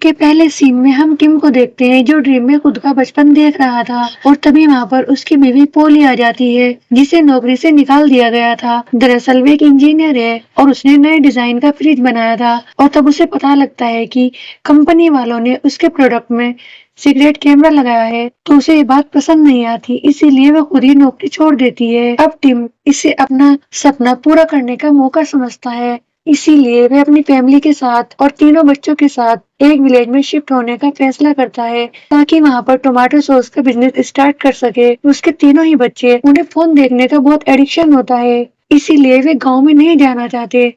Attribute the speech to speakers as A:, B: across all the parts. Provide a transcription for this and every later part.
A: के पहले सीन में हम टिम को देखते हैं जो ड्रीम में खुद का बचपन देख रहा था और तभी वहाँ पर उसकी बीवी पोली आ जाती है जिसे नौकरी से निकाल दिया गया था। दरअसल वो एक इंजीनियर है और उसने नए डिजाइन का फ्रिज बनाया था और तब उसे पता लगता है कि कंपनी वालों ने उसके प्रोडक्ट में सीक्रेट कैमरा लगाया है तो उसे ये बात पसंद नहीं आती, इसीलिए वह खुद ही नौकरी छोड़ देती है। अब टिम इसे अपना सपना पूरा करने का मौका समझता है, इसीलिए वह अपनी फैमिली के साथ और तीनों बच्चों के साथ एक विलेज में शिफ्ट होने का फैसला करता है ताकि वहाँ पर टोमेटो सॉस का बिजनेस स्टार्ट कर सके। उसके तीनों ही बच्चे, उन्हें फोन देखने का बहुत एडिक्शन होता है, इसीलिए वे गांव में नहीं जाना चाहते,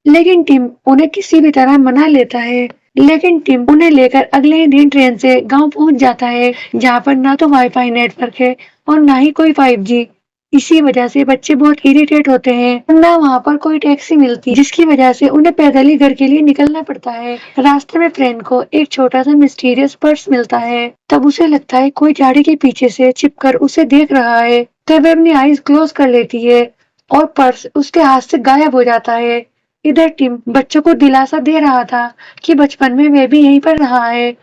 A: लेकिन टिम उन्हें किसी भी तरह मना लेता है। लेकिन टिम उन्हें लेकर अगले ही दिन ट्रेन से गांव पहुंच जाता है जहां पर ना तो वाईफाई नेटवर्क है और ना ही कोई 5G। इसी वजह से बच्चे बहुत इरिटेट होते हैं, ना वहां पर कोई टैक्सी मिलती जिसकी वजह से उन्हें पैदल ही घर के लिए निकलना पड़ता है। रास्ते में फ्रेंड को एक छोटा सा मिस्टीरियस पर्स मिलता है, तब उसे लगता है कोई झाड़ी के पीछे से छिपकर उसे देख रहा है, तब वह अपनी आईज क्लोज कर लेती है और पर्स उसके हाथ से गायब हो जाता है। इधर टिम बच्चों को दिलासा दे रहा था कि बचपन में वे भी यहीं पर रहा है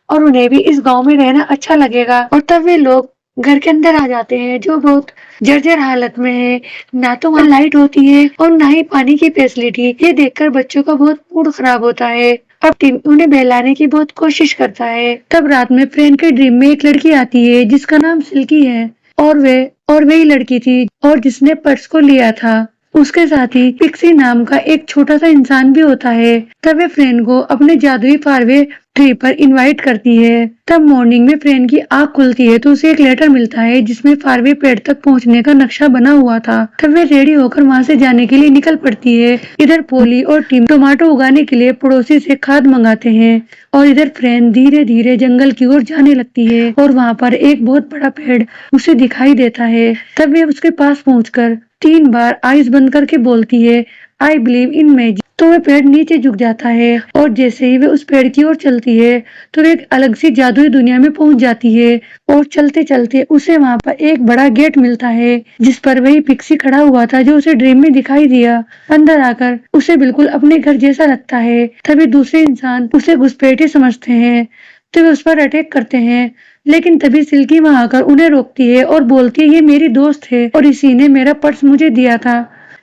A: और उन्हें भी इस गांव में रहना अच्छा लगेगा। और तब वे लोग घर के अंदर आ जाते हैं जो बहुत जर्जर हालत में है, ना तो वहाँ लाइट होती है और ना ही पानी की फैसिलिटी। ये देखकर बच्चों का बहुत मूड खराब होता है। अब टिम उन्हें बहलाने की बहुत कोशिश करता है। तब रात में फ्रेंड के ड्रीम में एक लड़की आती है जिसका नाम सिल्की है और वही लड़की थी और जिसने पर्स को लिया था। उसके साथ ही पिक्सी नाम का एक छोटा सा इंसान भी होता है। तब वे फ्रेंड को अपने जादुई फारवे ट्री पर इनवाइट करती है। तब मॉर्निंग में फ्रेंड की आँख खुलती है तो उसे एक लेटर मिलता है जिसमें फारवे पेड़ तक पहुंचने का नक्शा बना हुआ था। तब वे रेडी होकर वहां से जाने के लिए निकल पड़ती है। इधर पोली और टिम टोमेटो उगाने के लिए पड़ोसी से खाद मंगाते हैं और इधर फ्रेंड धीरे धीरे जंगल की ओर जाने लगती है और वहाँ पर एक बहुत बड़ा पेड़ उसे दिखाई देता है। तब वे उसके पास पहुंचकर 3 बार आइज बंद करके बोलती है, आई बिलीव इन मैजिक। तो वह पेड़ नीचे झुक जाता है और जैसे ही वे उस पेड़ की ओर चलती है तो वे एक अलग सी जादुई दुनिया में पहुंच जाती है और चलते चलते उसे वहां पर एक बड़ा गेट मिलता है जिस पर वही पिक्सी खड़ा हुआ था जो उसे ड्रीम में दिखाई दिया। अंदर आकर उसे बिल्कुल अपने घर जैसा लगता है। तभी दूसरे इंसान उसे घुसपैठी समझते हैं तो वे उस पर अटैक करते हैं, लेकिन तभी सिल्की वहां आकर उन्हें रोकती है और बोलती है ये मेरी दोस्त है और इसी ने मेरा पर्स मुझे दिया था।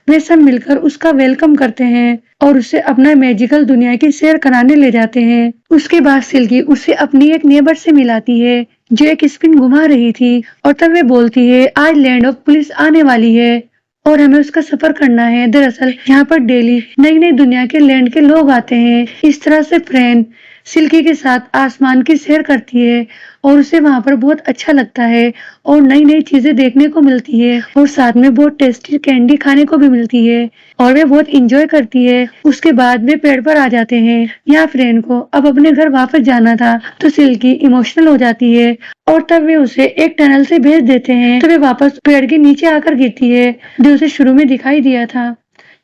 A: वे सब मिलकर उसका वेलकम करते हैं और उसे अपना मैजिकल दुनिया की सैर कराने ले जाते हैं। उसके बाद सिल्की उसे अपनी एक नेबर से मिलाती है जो एक स्पिन घुमा रही थी और तब वे बोलती है आज लैंड ऑफ पुलिस आने वाली है और हमें उसका सफर करना है। दरअसल यहाँ पर डेली नई नई दुनिया के लैंड के लोग आते हैं। इस तरह से फ्रेंड सिल्की के साथ आसमान की सैर करती है और उसे वहां पर बहुत अच्छा लगता है और नई नई चीजें देखने को मिलती है और साथ में बहुत टेस्टी कैंडी खाने को भी मिलती है और वे बहुत इंजॉय करती है। उसके बाद वे पेड़ पर आ जाते हैं। यहाँ फ्रेंड को अब अपने घर वापस जाना था तो सिल्की इमोशनल हो जाती है और तब वे उसे एक टनल से भेज देते हैं तो वे वापस पेड़ के नीचे आकर गिरती है जो उसे शुरू में दिखाई दिया था।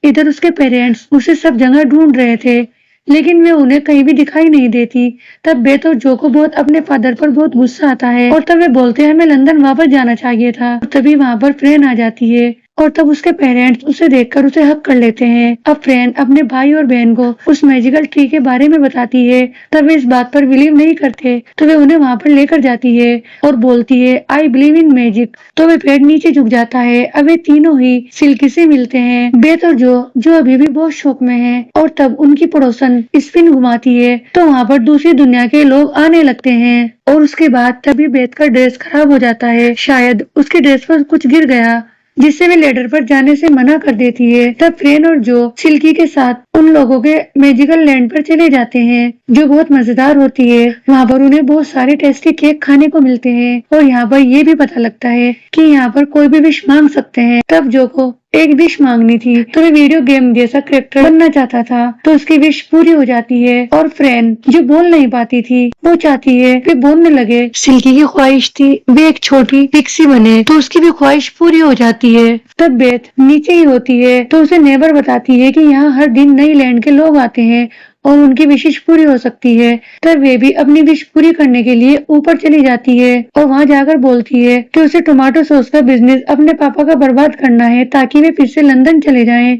A: इधर उसके पेरेंट्स उसे सब जगह ढूंढ रहे थे लेकिन वे उन्हें कहीं भी दिखाई नहीं देती। तब बेथ और जो को बहुत अपने फादर पर बहुत गुस्सा आता है और तब वे बोलते हैं हमें लंदन वापस जाना चाहिए था। तभी वहाँ पर फ्रेन आ जाती है और तब उसके पेरेंट्स उसे देखकर उसे हक कर लेते हैं। अब फ्रेन अपने भाई और बहन को उस मैजिकल ट्री के बारे में बताती है। तब वे इस बात पर बिलीव नहीं करते तो वे उन्हें वहाँ पर लेकर जाती है और बोलती है आई बिलीव इन मैजिक। तो वे पेड़ नीचे झुक जाता है। अब वे तीनों ही सिल्की से मिलते हैं, बेथ और जो अभी भी बहुत शौक में है। और तब उनकी पड़ोसन स्पिन घुमाती है तो वहाँ पर दूसरी दुनिया के लोग आने लगते हैं और उसके बाद तभी बेथ का ड्रेस खराब हो जाता है। शायद उसके ड्रेस पर कुछ गिर गया जिससे वे लेडर पर जाने से मना कर देती है। तब फ्रेन और जो सिल्की के साथ उन लोगों के मैजिकल लैंड पर चले जाते हैं जो बहुत मजेदार होती है। वहाँ पर उन्हें बहुत सारे टेस्टी केक खाने को मिलते हैं और यहाँ पर ये भी पता लगता है कि यहाँ पर कोई भी विश मांग सकते हैं। तब जो को एक विश मांगनी थी तो वे वीडियो गेम जैसा कैरेक्टर बनना चाहता था तो उसकी विश पूरी हो जाती है और फ्रेंड जो बोल नहीं पाती थी वो चाहती है वे बोलने लगे। सिल्की की ख्वाहिश थी वे एक छोटी पिक्सी बने तो उसकी भी ख्वाहिश पूरी हो जाती है। तब बेथ नीचे ही होती है तो उसे नेबर बताती है कि यहाँ हर दिन नई लैंड के लोग आते हैं और उनकी विशेष पूरी हो सकती है। तब वे भी अपनी विश पूरी करने के लिए ऊपर चली जाती है और वहां जाकर बोलती है कि उसे टोमेटो सॉस का बिजनेस अपने पापा का बर्बाद करना है ताकि वे फिर से लंदन चले जाएं।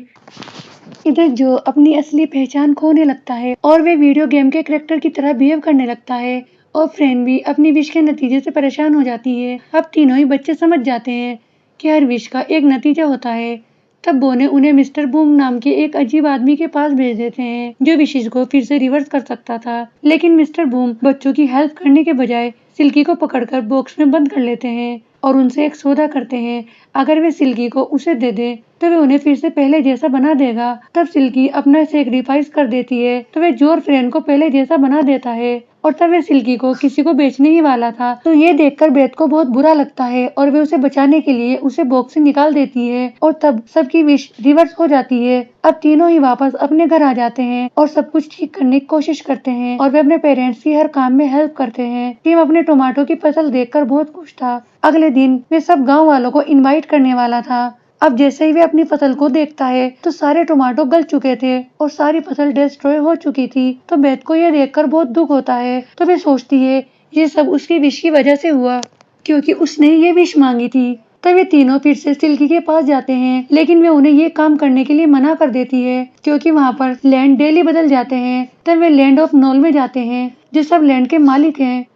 A: इधर जो अपनी असली पहचान खोने लगता है और वे वीडियो गेम के कैरेक्टर की तरह बिहेव करने लगता है और फ्रेंड भी अपनी विश के नतीजे से परेशान हो जाती है। अब तीनों ही बच्चे समझ जाते हैं कि हर विश का एक नतीजा होता है। तब बो ने उन्हें मिस्टर बूम नाम के एक अजीब आदमी के पास भेज देते हैं जो विशेष को फिर से रिवर्स कर सकता था। लेकिन मिस्टर बूम बच्चों की हेल्प करने के बजाय सिल्की को पकड़कर बॉक्स में बंद कर लेते हैं और उनसे एक सौदा करते हैं। अगर वे सिल्की को उसे दे दे तो वे उन्हें फिर से पहले जैसा बना देगा। तब सिल्की अपना सेक्रीफाइस कर देती है तो वे जो फ्रेंड को पहले जैसा बना देता है और तब वे सिल्की को किसी को बेचने ही वाला था। तो ये देखकर बेथ को बहुत बुरा लगता है और वे उसे बचाने के लिए उसे बॉक्स से निकाल देती है और तब सबकी विश रिवर्स हो जाती है। अब तीनों ही वापस अपने घर आ जाते हैं और सब कुछ ठीक करने की कोशिश करते हैं और वे अपने पेरेंट्स की हर काम में हेल्प करते हैं। टीम अपने टमाटो की फसल देखकर बहुत खुश था। अगले दिन वे सब गाँव वालों को इन्वाइट करने वाला था। अब जैसे ही वे अपनी फसल को देखता है तो सारे टमाटो गल चुके थे और सारी फसल डिस्ट्रॉय हो चुकी थी। तो बेथ को यह देखकर बहुत दुख होता है तो वे सोचती है ये सब उसकी विश की वजह से हुआ क्योंकि उसने ये विश मांगी थी। तब वे तीनों फिर से सिल्की के पास जाते हैं लेकिन वे उन्हें ये काम करने के लिए मना कर देती है क्योंकि वहाँ पर लैंड डेली बदल जाते हैं। तब वे लैंड ऑफ नॉल में जाते हैं जो सब लैंड के मालिक हैं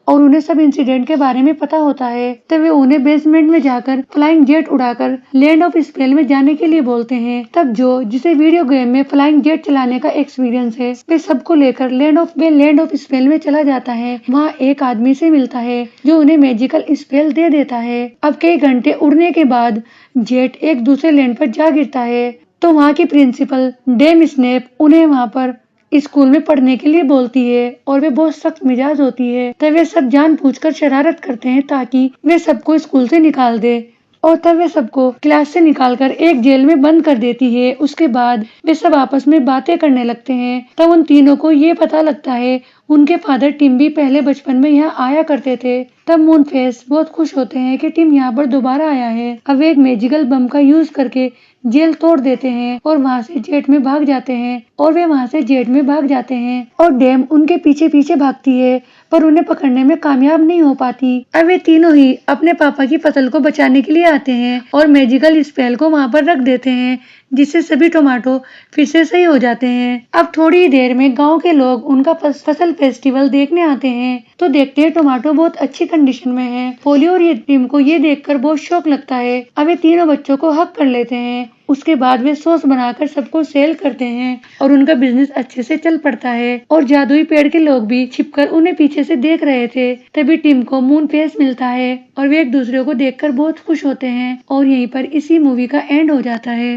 A: और उन्हें सब इंसिडेंट के बारे में पता होता है। तब वे उन्हें बेसमेंट में जाकर फ्लाइंग जेट उड़ाकर लैंड ऑफ स्पेल में जाने के लिए बोलते हैं। तब जो जिसे वीडियो गेम में फ्लाइंग जेट चलाने का एक्सपीरियंस है वे सबको लेकर लैंड ऑफ स्पेल में चला जाता है। वहाँ एक आदमी से मिलता है जो उन्हें मैजिकल स्पेल दे देता है। अब कई घंटे उड़ने के बाद जेट एक दूसरे लैंड पर जा गिरता है तो वहाँ की प्रिंसिपल डेम स्नेप उन्हें वहाँ पर स्कूल में पढ़ने के लिए बोलती है और वे बहुत सख्त मिजाज होती है। तब वे सब जानबूझकर शरारत करते हैं ताकि वे सबको स्कूल से निकाल दे और तब वे सबको क्लास से निकालकर एक जेल में बंद कर देती है। उसके बाद वे सब आपस में बातें करने लगते हैं। तब उन तीनों को ये पता लगता है उनके फादर टिम भी पहले बचपन में यहाँ आया करते थे। तब मूनफेस बहुत खुश होते हैं कि टिम यहाँ पर दोबारा आया है। अब वे एक मैजिकल बम का यूज करके जेल तोड़ देते हैं और वहाँ से जेट में भाग जाते हैं और डेम उनके पीछे पीछे भागती है पर उन्हें पकड़ने में कामयाब नहीं हो पाती। अब वे तीनों ही अपने पापा की फसल को बचाने के लिए आते हैं और मैजिकल स्पेल को वहाँ पर रख देते हैं जिससे सभी टमाटो फिर से सही हो जाते हैं। अब थोड़ी ही देर में गांव के लोग उनका फसल फेस्टिवल देखने आते हैं तो देखते हैं टमाटो बहुत अच्छी कंडीशन में है। पोली और ये टीम को ये देखकर बहुत शौक लगता है। अब वे तीनों बच्चों को हक कर लेते हैं। उसके बाद वे सॉस बनाकर सबको सेल करते हैं और उनका बिजनेस अच्छे से चल पड़ता है और जादुई पेड़ के लोग भी छिपकर उन्हें पीछे से देख रहे थे। तभी टिम को मून फेस मिलता है और वे एक दूसरे को देखकर बहुत खुश होते हैं और यहीं पर इसी मूवी का एंड हो जाता है।